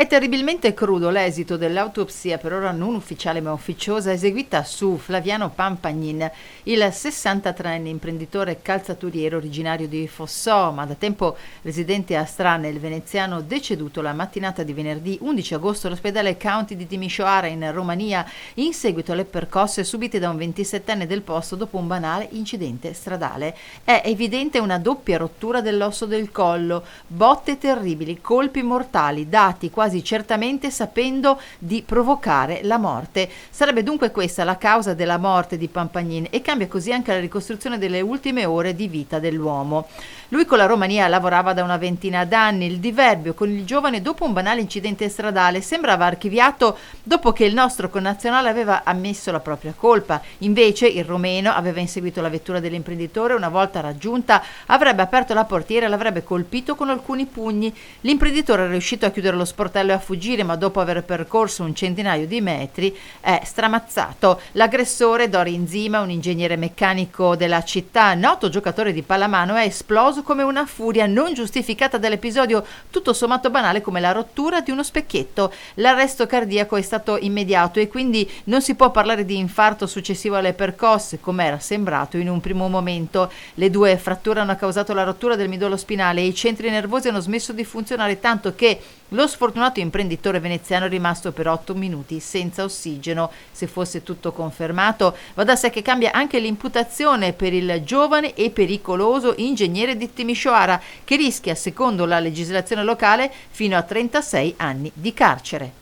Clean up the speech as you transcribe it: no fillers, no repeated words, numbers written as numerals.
È terribilmente crudo l'esito dell'autopsia, per ora non ufficiale ma ufficiosa, eseguita su Flaviano Pampagnin, il 63enne imprenditore calzaturiero originario di Fossò, ma da tempo residente a Stra nel veneziano, deceduto la mattinata di venerdì 11 agosto all'ospedale County di Timișoara in Romania, in seguito alle percosse subite da un 27enne del posto dopo un banale incidente stradale. È evidente una doppia rottura dell'osso del collo, botte terribili, colpi mortali, dati quasi certamente sapendo di provocare la morte. Sarebbe dunque questa la causa della morte di Pampagnin e cambia così anche la ricostruzione delle ultime ore di vita dell'uomo. Lui con la Romania lavorava da una ventina d'anni, il diverbio con il giovane dopo un banale incidente stradale sembrava archiviato dopo che il nostro connazionale aveva ammesso la propria colpa. Invece il romeno aveva inseguito la vettura dell'imprenditore, una volta raggiunta avrebbe aperto la portiera e l'avrebbe colpito con alcuni pugni. L'imprenditore è riuscito a chiudere lo sportello e a fuggire, ma dopo aver percorso un centinaio di metri è stramazzato. L'aggressore, Dorin Zima, un ingegnere meccanico della città, noto giocatore di pallamano, è esploso come una furia non giustificata dall'episodio tutto sommato banale come la rottura di uno specchietto. L'arresto cardiaco è stato immediato e quindi non si può parlare di infarto successivo alle percosse, come era sembrato in un primo momento. Le due fratture hanno causato la rottura del midollo spinale e i centri nervosi hanno smesso di funzionare, tanto che lo sfortunato imprenditore veneziano è rimasto per 8 minuti senza ossigeno. Se fosse tutto confermato, va da sé che cambia anche l'imputazione per il giovane e pericoloso ingegnere di Timișoara, che rischia, secondo la legislazione locale, fino a 36 anni di carcere.